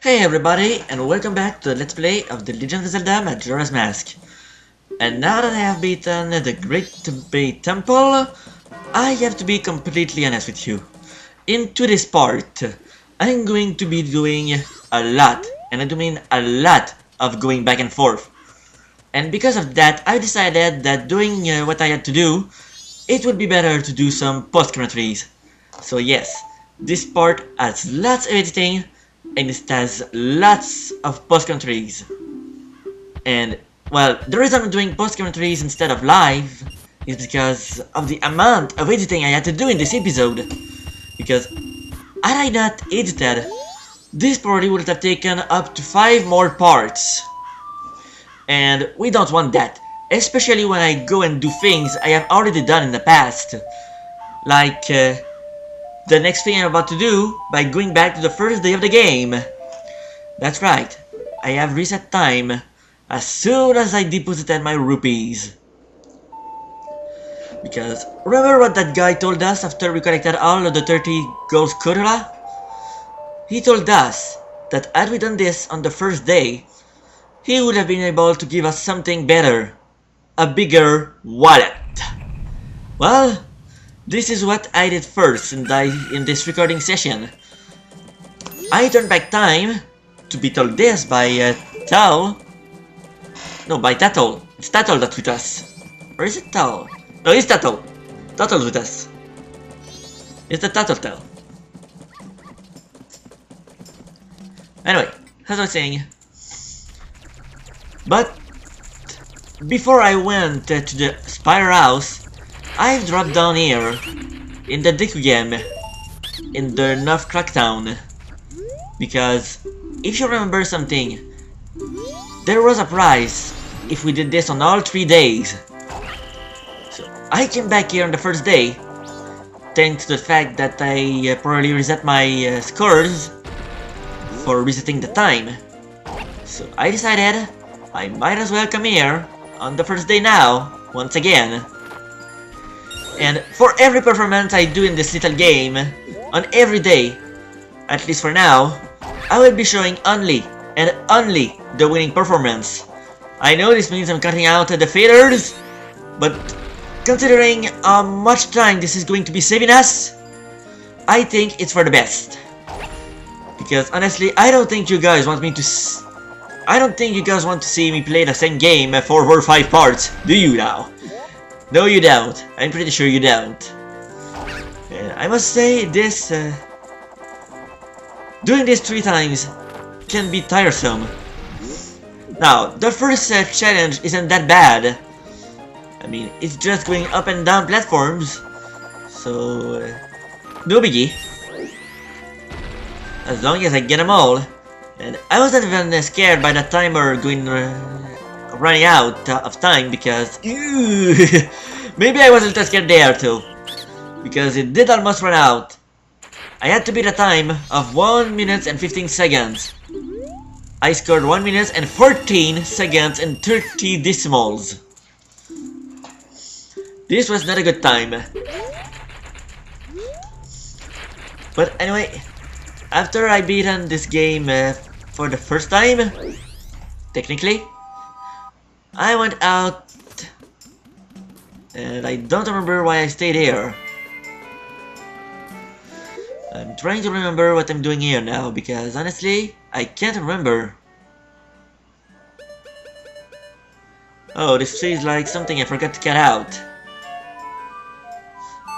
Hey everybody, and welcome back to the Let's Play of The Legend of Zelda Majora's Mask. And now that I have beaten the Great Bay Temple, I have to be completely honest with you. Into this part, I'm going to be doing a lot, and I do mean a lot, of going back and forth. And because of that, I decided that doing what I had to do, it would be better to do some post-commentaries. So yes, this part has lots of editing, and it has lots of post-commentaries. And, well, the reason I'm doing post-commentaries instead of live is because of the amount of editing I had to do in this episode. Because, had I not edited, this probably would have taken up to 5 more parts. And we don't want that, especially when I go and do things I have already done in the past. Like, the next thing I'm about to do by going back to the first day of the game. That's right, I have reset time as soon as I deposited my rupees. Because remember what that guy told us after we collected all of the 30 gold Kudra? He told us that had we done this on the first day, he would have been able to give us something better. A bigger wallet. Well, this is what I did first in this recording session. I turned back time to be told this by Tal. No, by Tatal. It's Tatal that's with us. Or is it Tal? No, it's Tatal. Tatal's with us. It's the Tatal Tal. Anyway, as I was saying. But before I went to the Spire House, I've dropped down here in the Deku game in the North Cracktown. Because if you remember something, there was a prize if we did this on all 3 days. So I came back here on the first day, thanks to the fact that I probably reset my scores for resetting the time. So I decided I might as well come here on the first day now, once again. And for every performance I do in this little game, on every day, at least for now, I will be showing only and only the winning performance. I know this means I'm cutting out the failures, but considering how much time this is going to be saving us, I think it's for the best. Because honestly, I don't think you guys want to see me play the same game 4 or 5 parts, do you now? No, you don't. I'm pretty sure you don't. And I must say, this doing this 3 times can be tiresome. Now, the first challenge isn't that bad. I mean, it's just going up and down platforms, so no biggie. As long as I get them all. And I wasn't even scared by the timer running out of time, because maybe I wasn't that scared there too, because it did almost run out. I had to beat a time of 1 minute and 15 seconds. I scored 1 minute and 14 seconds and 30 decimals. This was not a good time. But anyway, after I beaten this game for the first time, technically, I went out, and I don't remember why I stayed here. I'm trying to remember what I'm doing here now, because honestly, I can't remember. Oh, this feels like something I forgot to cut out.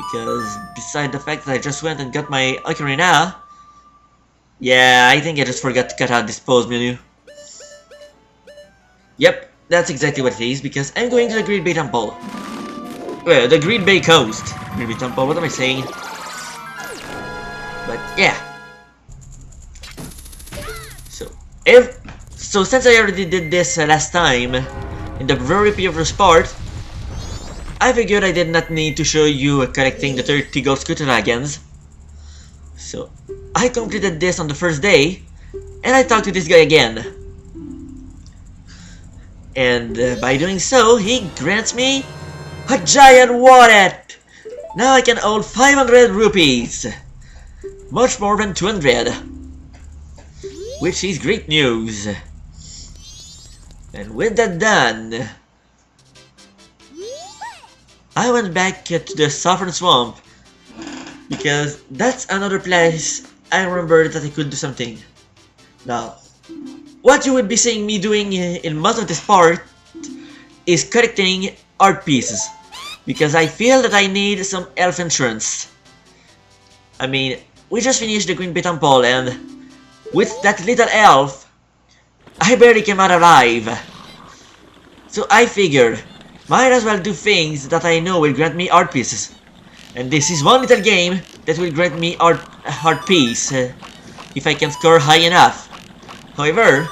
Because beside the fact that I just went and got my ocarina, yeah, I think I just forgot to cut out this pause menu. Yep, that's exactly what it is, because I'm going to the Great Bay Temple. Well, the Great Bay Coast. Great Bay Temple, what am I saying? But yeah. So since I already did this last time, in the very previous part, I figured I did not need to show you collecting the 30 gold Skulltulagens. So I completed this on the first day, and I talked to this guy again. And by doing so, he grants me a giant wallet! Now I can hold 500 rupees! Much more than 200. which is great news. And with that done, I went back to the Saffron Swamp because that's another place I remember that I could do something. Now, what you would be seeing me doing in most of this part is collecting art pieces, because I feel that I need some elf insurance. I mean, we just finished the Green Bay Temple, and with that little elf, I barely came out alive. So I figured, might as well do things that I know will grant me art pieces. And this is one little game that will grant me art piece, if I can score high enough. However,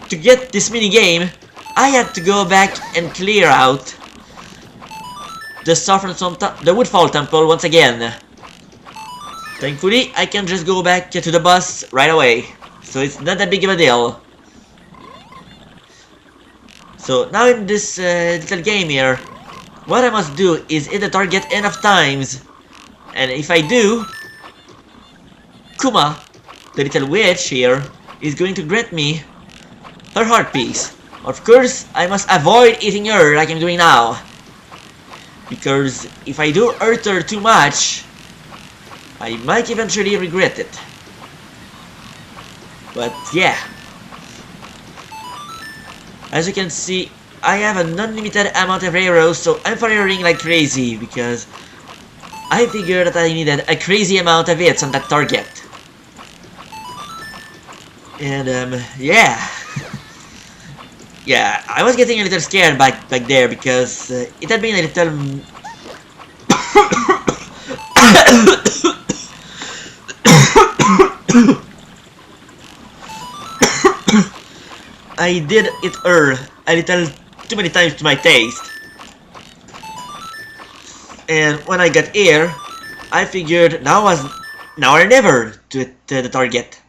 to get this mini game, I had to go back and clear out the the Woodfall Temple once again. Thankfully, I can just go back to the boss right away, so it's not that big of a deal. So now in this little game here, what I must do is hit the target enough times, and if I do, Kuma, the little witch here, is going to grant me her heart piece. Of course, I must avoid eating her like I'm doing now, because if I do hurt her too much, I might eventually regret it. But yeah, as you can see, I have an unlimited amount of arrows, so I'm firing like crazy because I figured that I needed a crazy amount of hits on that target. And yeah. Yeah, I was getting a little scared back there because it had been a little I did it a little too many times to my taste. And when I got here, I figured now or never to hit the target.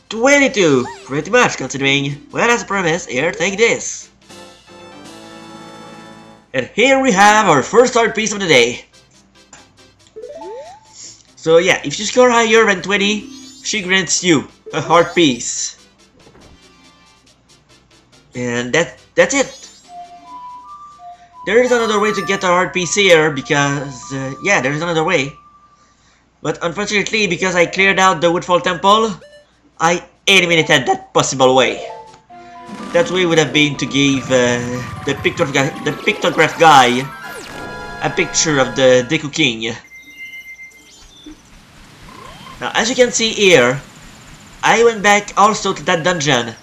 22, pretty much considering. Well, as promised, here, take this. And here we have our first art piece of the day. So yeah, if you score higher than 20, she grants you a heart piece. And that's it. There is another way to get a heart piece here because, yeah, there is another way. But unfortunately, because I cleared out the Woodfall Temple, I eliminated that possible way. That way would have been to give the pictograph guy a picture of the Deku King. Now, as you can see here, I went back also to that dungeon,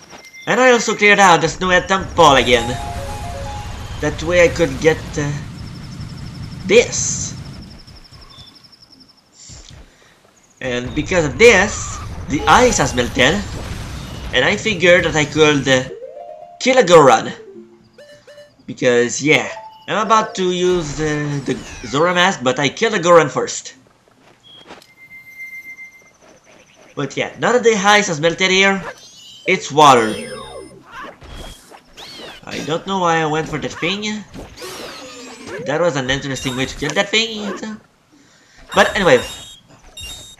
and I also cleared out the Snowhead Temple again. That way I could get this. And because of this, the ice has melted, and I figured that I could kill a Goron. Because yeah, I'm about to use the Zora mask, but I killed a Goron first. But yeah, now that the ice has melted here, it's water. I don't know why I went for that thing. That was an interesting way to kill that thing. But anyway,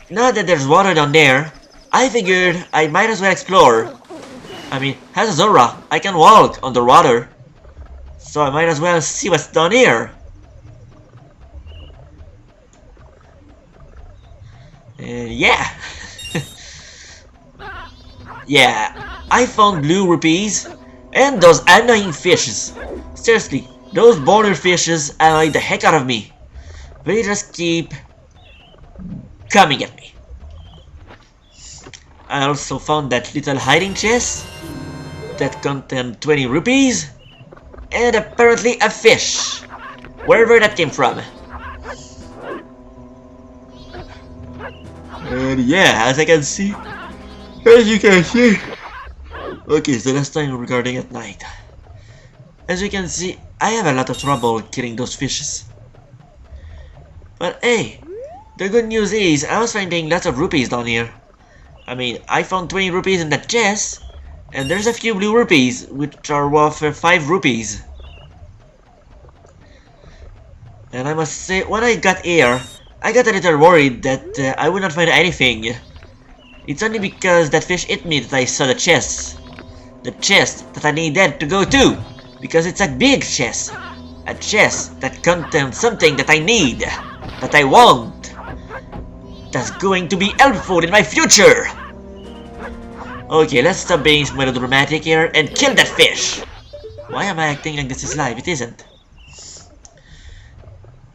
now that there's water down there, I figured I might as well explore. I mean, as a Zora, I can walk underwater, so I might as well see what's down here. And yeah. Yeah, I found blue rupees and those annoying fishes. Seriously, those border fishes annoy the heck out of me. They just keep coming at me. I also found that little hiding chest that contained 20 rupees and apparently a fish, wherever that came from. And yeah, as you can see. Okay, so last time regarding at night. As you can see, I have a lot of trouble killing those fishes. But hey, the good news is I was finding lots of rupees down here. I mean, I found 20 rupees in that chest, and there's a few blue rupees, which are worth 5 rupees. And I must say, when I got here, I got a little worried that I would not find anything. It's only because that fish hit me that I saw the chest. The chest that I needed to go to. Because it's a big chest. A chest that contains something that I need. That I want. That's going to be helpful in my future. Okay, let's stop being melodramatic here and kill that fish. Why am I acting like this is live? It isn't.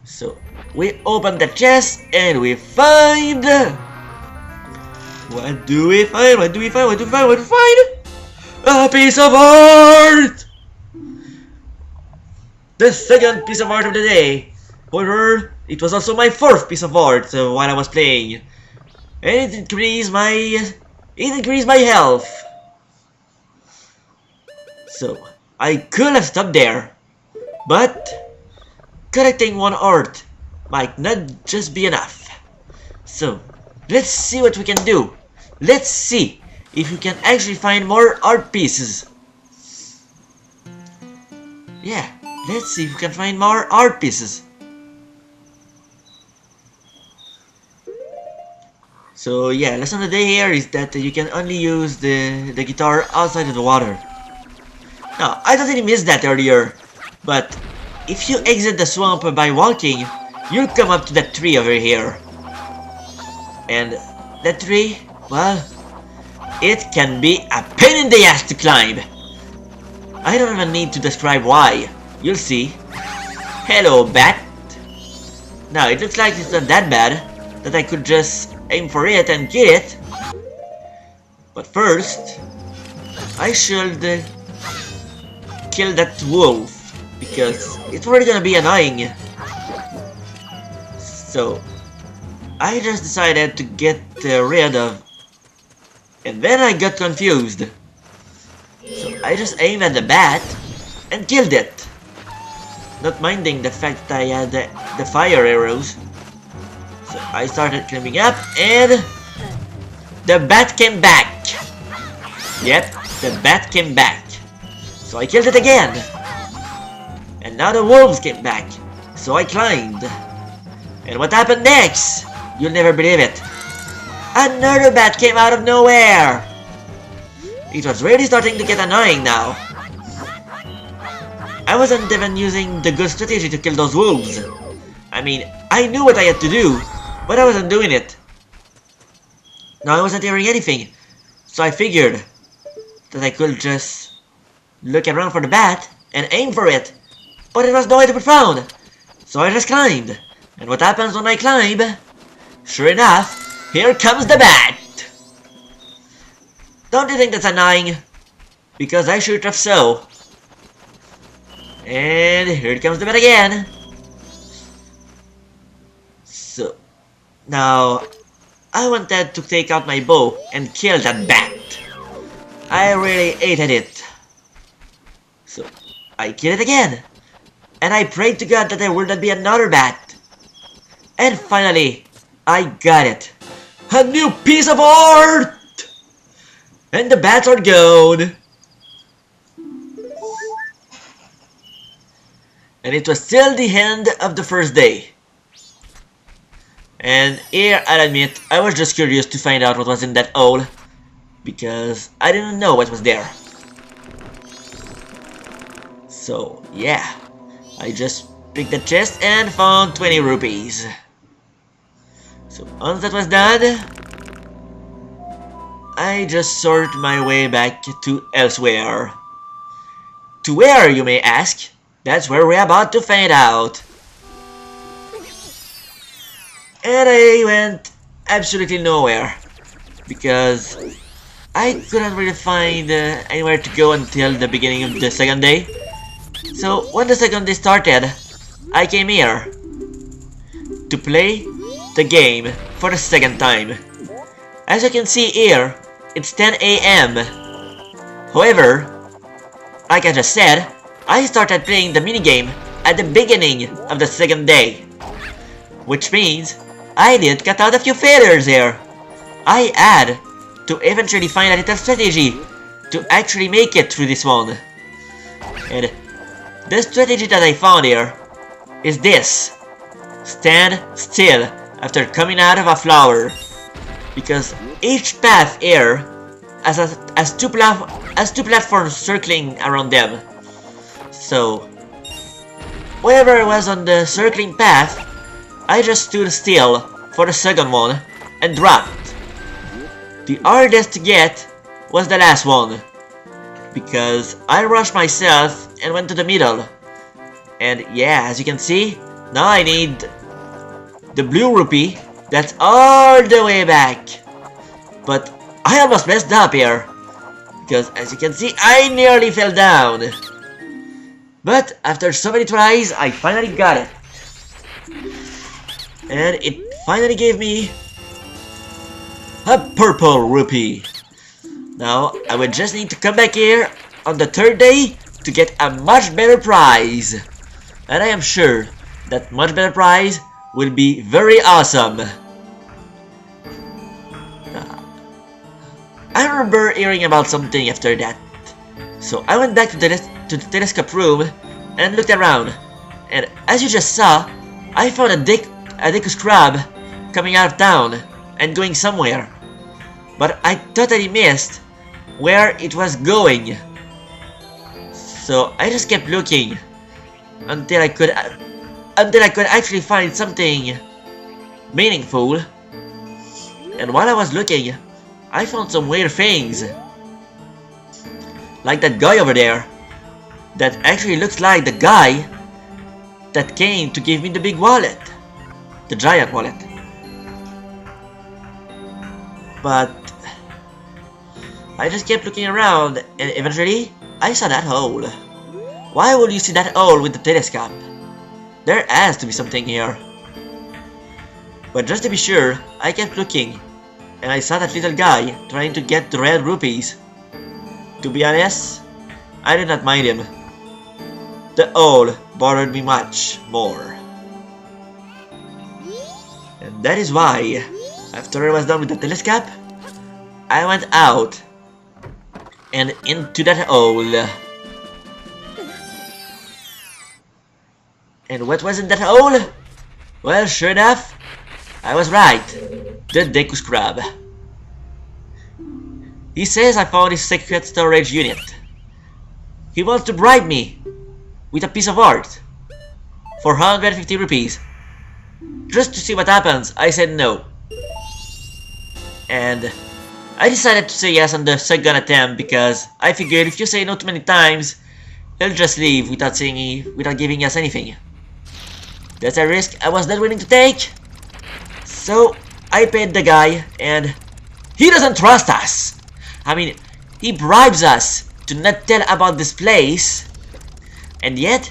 So, we open the chest and we find... What do we find? What do we find? What do we find? What do we find? A piece of art! The second piece of art of the day. However, it was also my fourth piece of art while I was playing. And it increased my health. So, I could have stopped there. But, collecting one art might not just be enough. So, let's see what we can do. Let's see if we can actually find more art pieces. Yeah, let's see if we can find more art pieces. So yeah, lesson of the day here is that you can only use the guitar outside of the water. Now, I totally missed that earlier, but if you exit the swamp by walking, you'll come up to that tree over here. And that tree, well, it can be a pain in the ass to climb. I don't even need to describe why. You'll see. Hello, bat. Now, it looks like it's not that bad, that I could just aim for it and kill it. But first, I should kill that wolf, because it's really gonna be annoying. So, I just decided to get rid of... And then I got confused. So I just aimed at the bat and killed it. Not minding the fact that I had the fire arrows. So I started climbing up and... the bat came back. Yep, the bat came back. So I killed it again. And now the wolves came back. So I climbed. And what happened next? You'll never believe it. Another bat came out of nowhere! It was really starting to get annoying now. I wasn't even using the good strategy to kill those wolves. I mean, I knew what I had to do, but I wasn't doing it. Now I wasn't hearing anything, so I figured that I could just look around for the bat and aim for it, but it was nowhere to be found. So I just climbed, and what happens when I climb? Sure enough, here comes the bat! Don't you think that's annoying? Because I should have so. And here comes the bat again. So, now, I wanted to take out my bow and kill that bat. I really hated it. So, I killed it again. And I prayed to God that there would not be another bat. And finally, I got it. A new piece of art! And the bats are gone. And it was still the end of the first day. And here, I'll admit, I was just curious to find out what was in that hole. Because I didn't know what was there. So, yeah. I just picked the chest and found 20 rupees. So once that was done, I just sort my way back to elsewhere. To where, you may ask? That's where we're about to find out. And I went absolutely nowhere, because I couldn't really find anywhere to go until the beginning of the second day. So when the second day started, I came here to play the game for the second time. As you can see here, it's 10 AM. However, like I just said, I started playing the minigame at the beginning of the second day. Which means I did cut out a few failures here. I had to eventually find a little strategy to actually make it through this one. And the strategy that I found here is this. Stand still after coming out of a flower. because each path here has two platforms circling around them. So whenever I was on the circling path, I just stood still for the second one and dropped. The hardest to get was the last one, because I rushed myself and went to the middle. And yeah, as you can see, now I need the blue rupee that's all the way back. But I almost messed up here, because as you can see, I nearly fell down. But after so many tries, I finally got it. And it finally gave me a purple rupee. Now, I would just need to come back here on the third day to get a much better prize. And I am sure that much better prize will be very awesome. I remember hearing about something after that. So I went back to the telescope room and looked around. And as you just saw, I found a Deku crab coming out of town and going somewhere. But I totally missed where it was going. So I just kept looking until I could actually find something meaningful. And while I was looking, I found some weird things. Like that guy over there. That actually looks like the guy that came to give me the big wallet. The giant wallet. But I just kept looking around and eventually I saw that hole. Why would you see that hole with the telescope? There has to be something here. But just to be sure, I kept looking and I saw that little guy trying to get the red rupees. To be honest, I did not mind him. The hole bothered me much more. And that is why, after I was done with the telescope, I went out and into that hole. And what was in that hole? Well, sure enough, I was right. The Deku crab. He says I found his secret storage unit. He wants to bribe me with a piece of art for 150 rupees. Just to see what happens, I said no. And I decided to say yes on the second attempt because I figured if you say no too many times, he'll just leave without giving us anything. That's a risk I was not willing to take. So I paid the guy and he doesn't trust us. I mean, he bribes us to not tell about this place, and yet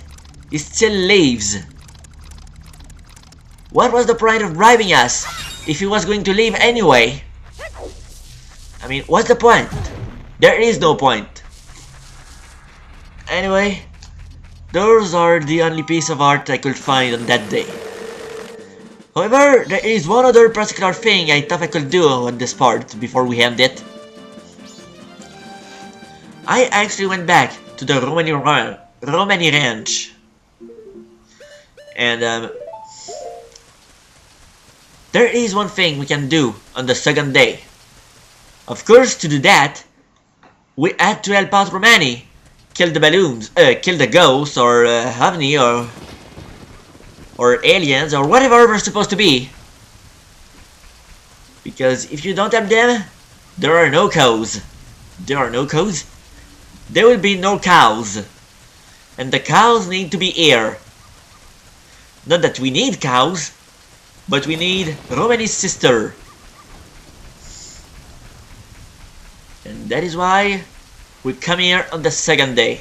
he still leaves. What was the point of bribing us if he was going to leave anyway? I mean, what's the point? There is no point. Anyway, those are the only piece of art I could find on that day. However, there is one other particular thing I thought I could do on this part before we end it. I actually went back to the Romani Ranch. And there is one thing we can do on the second day. Of course, to do that, we had to help out Romani, kill the balloons, kill the ghosts, or Havni, or aliens, or whatever we're supposed to be. Because if you don't help them, there are no cows. There are no cows? There will be no cows. And the cows need to be here. Not that we need cows, but we need Romani's sister. And that is why we come here on the second day.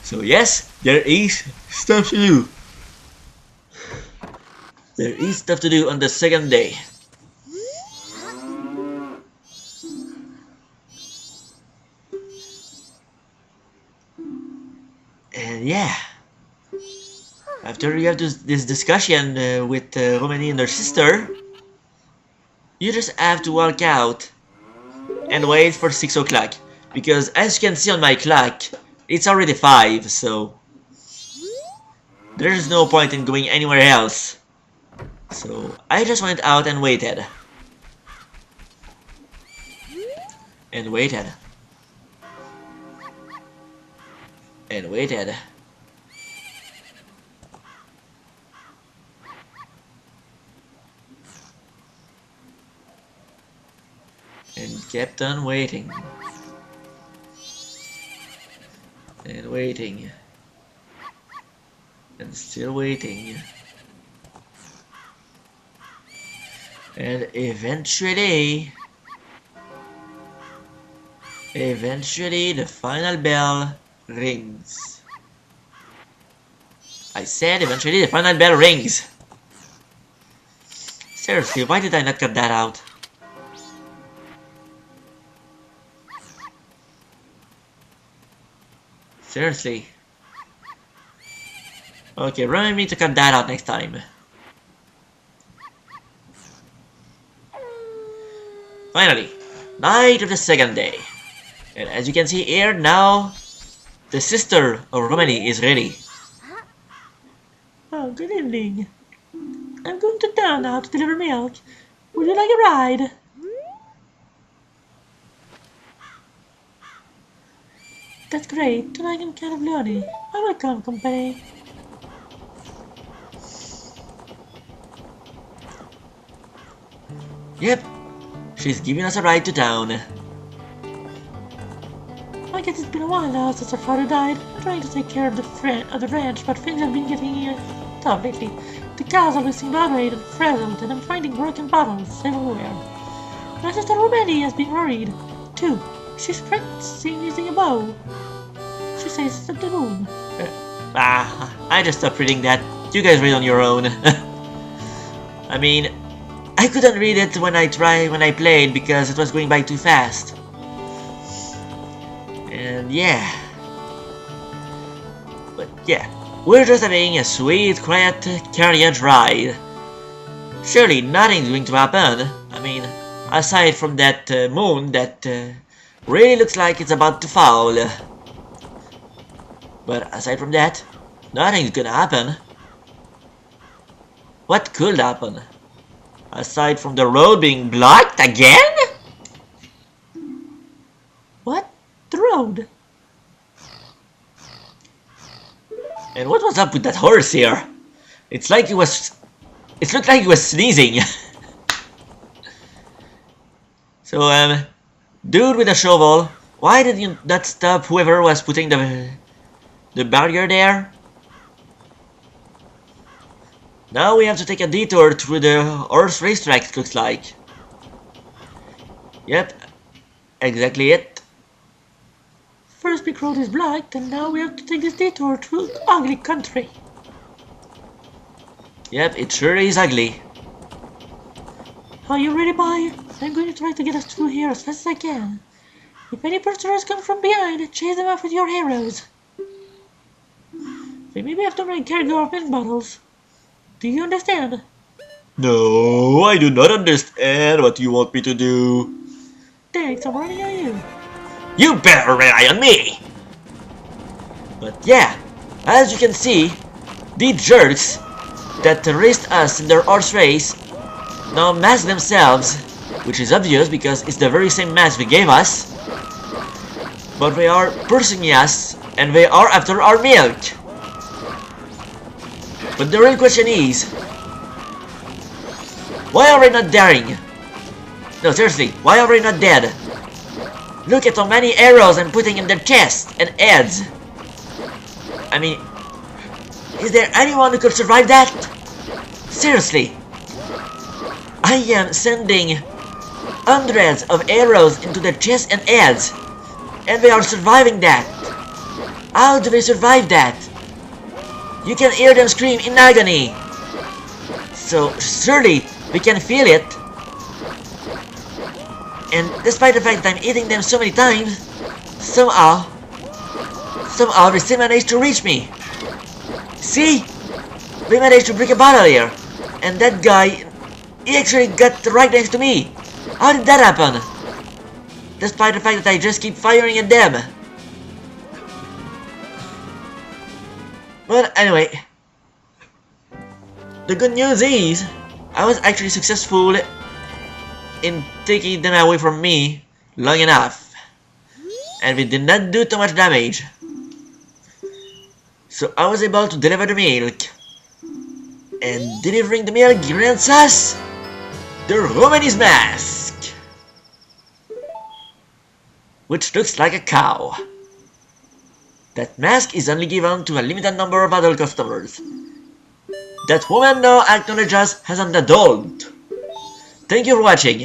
So yes, there is stuff to do. There is stuff to do on the second day. And yeah, after you have this discussion with Romani and her sister, you just have to walk out and wait for 6 o'clock. Because as you can see on my clock, it's already 5, so there's no point in going anywhere else. So I just went out and waited. And waited. And waited. And kept on waiting. And waiting. And still waiting. And eventually the final bell rings. I said eventually the final bell rings. Seriously, why did I not cut that out? Seriously. Okay, remind me to cut that out next time. Finally, night of the second day. And as you can see here now, the sister of Romany is ready. Oh, good evening. I'm going to town now to deliver milk. Would you like a ride? That's great. Tonight I'm kind of lonely. I will come, company. Yep, she's giving us a ride to town. I guess it's been a while now since our father died. I'm trying to take care of the ranch, but things have been getting tough lately. The cows always seem irate and frazzled, and I'm finding broken bottles everywhere. My sister Romani has been worried, too. She's practicing using a bow. She says it's at the moon. I just stopped reading that. You guys read on your own. I mean, I couldn't read it when I played because it was going by too fast. And yeah. But yeah, we're just having a sweet, quiet carriage ride. Surely nothing's going to happen. I mean, aside from that moon that really looks like it's about to fall. But aside from that, nothing's gonna happen. What could happen? Aside from the road being blocked again? What? The road? And what was up with that horse here? It looked like he was sneezing. So, dude with a shovel, why did you not stop whoever was putting the barrier there? Now we have to take a detour through the horse racetrack, it looks like. Yep, exactly it. First big road is blocked, and now we have to take this detour through ugly country. Yep, it sure is ugly. Are you ready, boy? I'm going to try to get us through here as fast as I can. If any pursuers come from behind, chase them off with your arrows. We maybe have to bring cargo of milk bottles. Do you understand? No, I do not understand what you want me to do. Thanks, I'm running on you. You better rely on me! But yeah, as you can see, these jerks that raced us in their horse race now mask themselves, which is obvious because it's the very same mask they gave us. But they are pursuing us and they are after our milk. But the real question is, why are we not daring? No, seriously, why are we not dead? Look at how many arrows I'm putting in their chests and heads. I mean, is there anyone who could survive that? Seriously. I am sending hundreds of arrows into their chests and heads, and they are surviving that. How do they survive that? You can hear them scream in agony. So surely we can feel it. And despite the fact that I'm eating them so many times, somehow they still managed to reach me. See? They managed to break a bottle here. And that guy, he actually got right next to me. How did that happen? Despite the fact that I just keep firing at them. But anyway, the good news is I was actually successful in taking them away from me long enough, and we did not do too much damage. So I was able to deliver the milk, and delivering the milk grants us the Romanese mask, which looks like a cow. That mask is only given to a limited number of adult customers. That woman now acknowledges us as an adult. Thank you for watching.